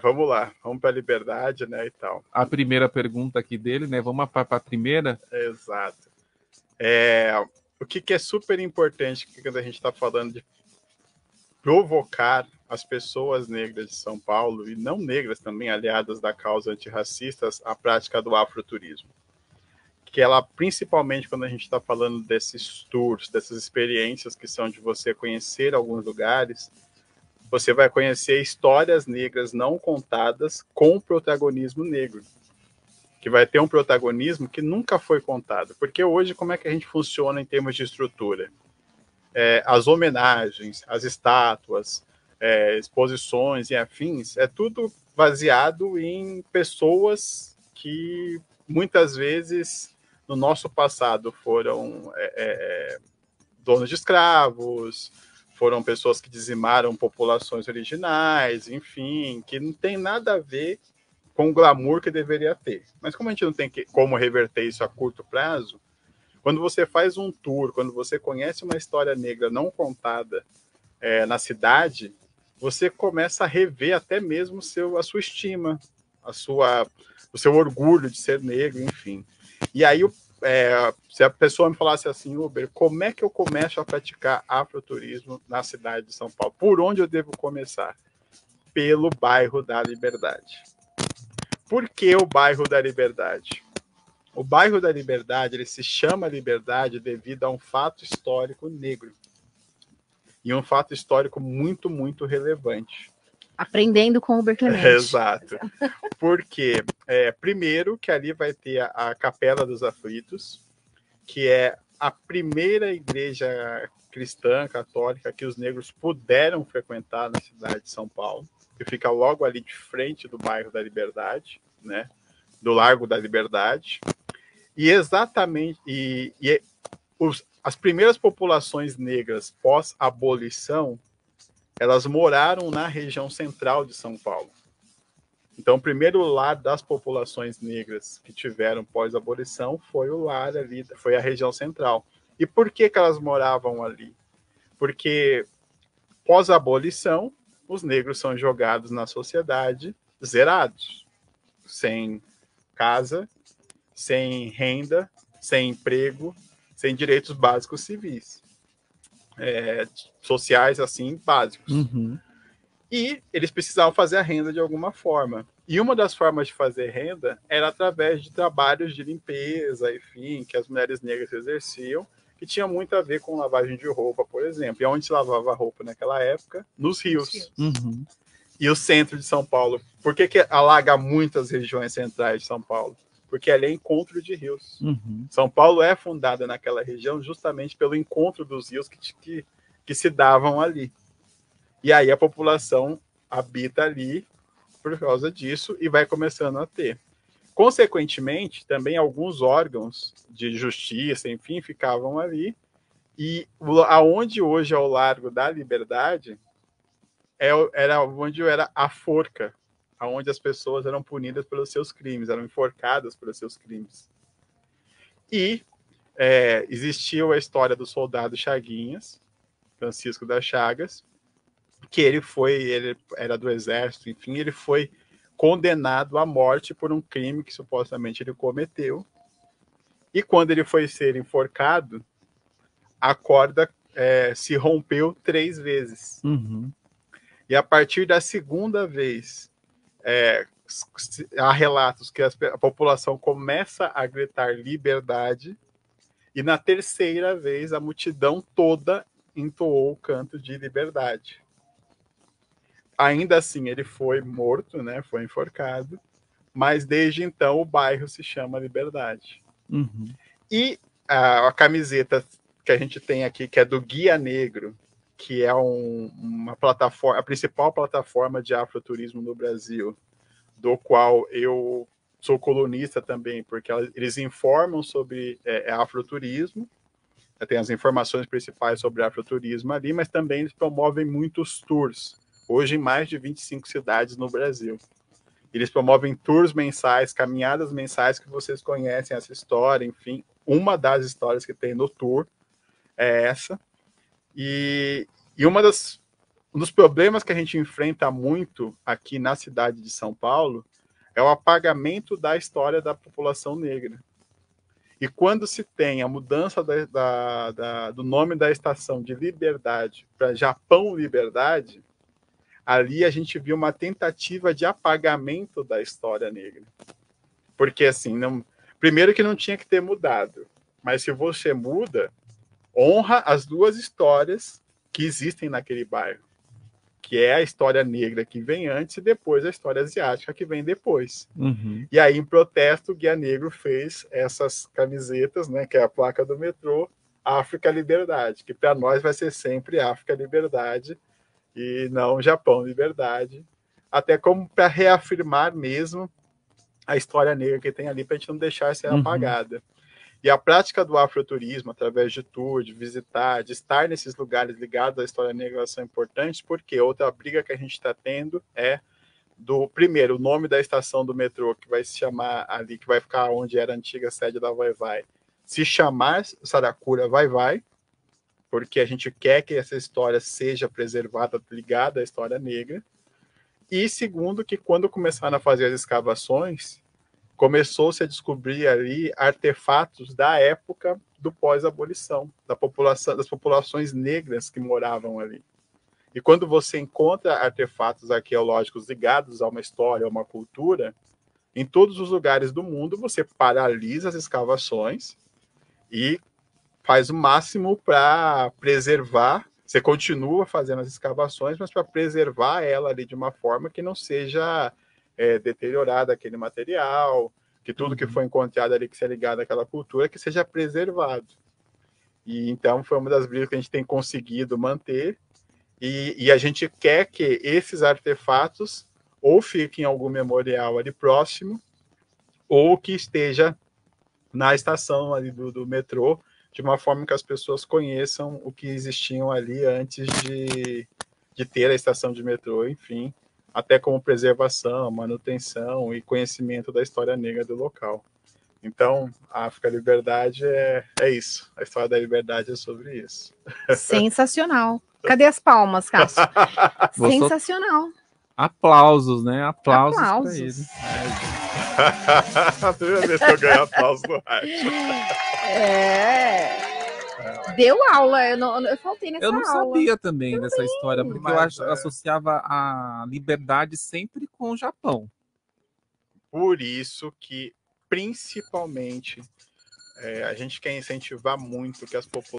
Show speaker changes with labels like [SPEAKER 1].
[SPEAKER 1] Vamos lá, vamos para a liberdade, né, e tal.
[SPEAKER 2] A primeira pergunta aqui dele, né? Vamos para a primeira.
[SPEAKER 1] Exato. O que é super importante quando a gente está falando de provocar as pessoas negras de São Paulo, e não negras também, aliadas da causa antirracistas, a prática do afroturismo. Que ela, principalmente quando a gente está falando desses tours, dessas experiências que são de você conhecer alguns lugares, você vai conhecer histórias negras não contadas com protagonismo negro, que vai ter um protagonismo que nunca foi contado. Porque hoje, como é que a gente funciona em termos de estrutura? As homenagens, as estátuas, exposições e afins, é tudo baseado em pessoas que muitas vezes no nosso passado foram donos de escravos, foram pessoas que dizimaram populações originais, enfim, que não tem nada a ver com o glamour que deveria ter. Mas como a gente não tem como reverter isso a curto prazo, quando você faz um tour, quando você conhece uma história negra não contada na cidade, você começa a rever até mesmo a sua estima, o seu orgulho de ser negro, enfim. E aí, se a pessoa me falasse assim, Uber, como é que eu começo a praticar afroturismo na cidade de São Paulo? Por onde eu devo começar? Pelo bairro da Liberdade. Por que o bairro da Liberdade? O bairro da Liberdade, ele se chama Liberdade devido a um fato histórico negro. E um fato histórico muito, muito relevante.
[SPEAKER 3] Aprendendo com o Uber Clemente.
[SPEAKER 1] Exato. Porque, primeiro, que ali vai ter a Capela dos Aflitos, que é a primeira igreja cristã, católica, que os negros puderam frequentar na cidade de São Paulo, que fica logo ali de frente do bairro da Liberdade, né? Do Largo da Liberdade. E exatamente, as primeiras populações negras pós-abolição, elas moraram na região central de São Paulo. Então, o primeiro lar das populações negras que tiveram pós-abolição foi o lar ali, foi a região central. E por que elas moravam ali? Porque pós-abolição, os negros são jogados na sociedade zerados, sem casa, sem renda, sem emprego, sem direitos básicos civis, sociais assim básicos.
[SPEAKER 2] Uhum.
[SPEAKER 1] E eles precisavam fazer a renda de alguma forma. E uma das formas de fazer renda era através de trabalhos de limpeza, enfim, que as mulheres negras exerciam, que tinha muito a ver com lavagem de roupa, por exemplo. E onde se lavava roupa naquela época? Nos rios.
[SPEAKER 2] Uhum.
[SPEAKER 1] E o centro de São Paulo. Por que alaga muitas regiões centrais de São Paulo? Porque ali é encontro de rios.
[SPEAKER 2] Uhum.
[SPEAKER 1] São Paulo é fundada naquela região justamente pelo encontro dos rios que se davam ali. E aí a população habita ali por causa disso e vai começando a ter. Consequentemente, também alguns órgãos de justiça, enfim, ficavam ali. E aonde hoje é o Largo da Liberdade, era onde era a forca, aonde as pessoas eram punidas pelos seus crimes, eram enforcadas pelos seus crimes. E existiu a história do soldado Chaguinhas, Francisco das Chagas, que ele era do exército, enfim, ele foi condenado à morte por um crime que supostamente ele cometeu. E quando ele foi ser enforcado, a corda se rompeu 3 vezes.
[SPEAKER 2] Uhum.
[SPEAKER 1] E a partir da segunda vez, há relatos que a população começa a gritar liberdade, e na terceira vez a multidão toda entoou o canto de liberdade. Ainda assim, ele foi morto, né? Foi enforcado, mas desde então o bairro se chama Liberdade.
[SPEAKER 2] Uhum.
[SPEAKER 1] E a camiseta que a gente tem aqui, que é do Guia Negro, que é uma plataforma, a principal plataforma de afroturismo no Brasil, do qual eu sou colunista também, porque eles informam sobre afroturismo, tem as informações principais sobre afroturismo ali, mas também eles promovem muitos tours, hoje em mais de 25 cidades no Brasil. Eles promovem tours mensais, caminhadas mensais, que vocês conhecem essa história, enfim. Uma das histórias que tem no tour é essa. E uma das um dos problemas que a gente enfrenta muito aqui na cidade de São Paulo é o apagamento da história da população negra. E quando se tem a mudança do nome da estação de Liberdade para Japão Liberdade, ali a gente viu uma tentativa de apagamento da história negra. Porque, assim, primeiro que não tinha que ter mudado, mas se você muda, honra as duas histórias que existem naquele bairro, que é a história negra que vem antes e depois a história asiática que vem depois.
[SPEAKER 2] Uhum.
[SPEAKER 1] E aí, em protesto, o Guia Negro fez essas camisetas, né, que é a placa do metrô, África Liberdade, que para nós vai ser sempre África Liberdade e não Japão Liberdade, até como para reafirmar mesmo a história negra que tem ali, para a gente não deixar ser apagada. E a prática do afroturismo, através de tour, de visitar, de estar nesses lugares ligados à história negra, são importantes, porque outra briga que a gente está tendo é primeiro, o nome da estação do metrô, que vai se chamar ali, que vai ficar onde era a antiga sede da Vai-Vai, se chamar Saracura Vai-Vai, porque a gente quer que essa história seja preservada, ligada à história negra. E segundo, que quando começaram a fazer as escavações, começou-se a descobrir ali artefatos da época do pós-abolição, das populações negras que moravam ali. E quando você encontra artefatos arqueológicos ligados a uma história, a uma cultura, em todos os lugares do mundo, você paralisa as escavações e faz o máximo para preservar. Você continua fazendo as escavações, mas para preservar ela ali de uma forma que não seja deteriorada aquele material, que tudo que foi encontrado ali que seja ligado àquela cultura, que seja preservado. E então foi uma das brigas que a gente tem conseguido manter, e a gente quer que esses artefatos ou fiquem em algum memorial ali próximo, ou que esteja na estação ali do metrô, de uma forma que as pessoas conheçam o que existiam ali antes de ter a estação de metrô, enfim, até como preservação, manutenção e conhecimento da história negra do local. Então, a África Liberdade é isso. A história da liberdade é sobre isso.
[SPEAKER 3] Sensacional. Cadê as palmas, Cássio? Sensacional.
[SPEAKER 2] Aplausos, né? Aplausos para ele.
[SPEAKER 1] A primeira vez que eu ganhei aplausos no rádio.
[SPEAKER 3] Deu aula, eu faltei nessa aula.
[SPEAKER 2] Eu não sabia também dessa história, porque eu associava a liberdade sempre com o Japão.
[SPEAKER 1] Por isso que, principalmente, a gente quer incentivar muito que as populações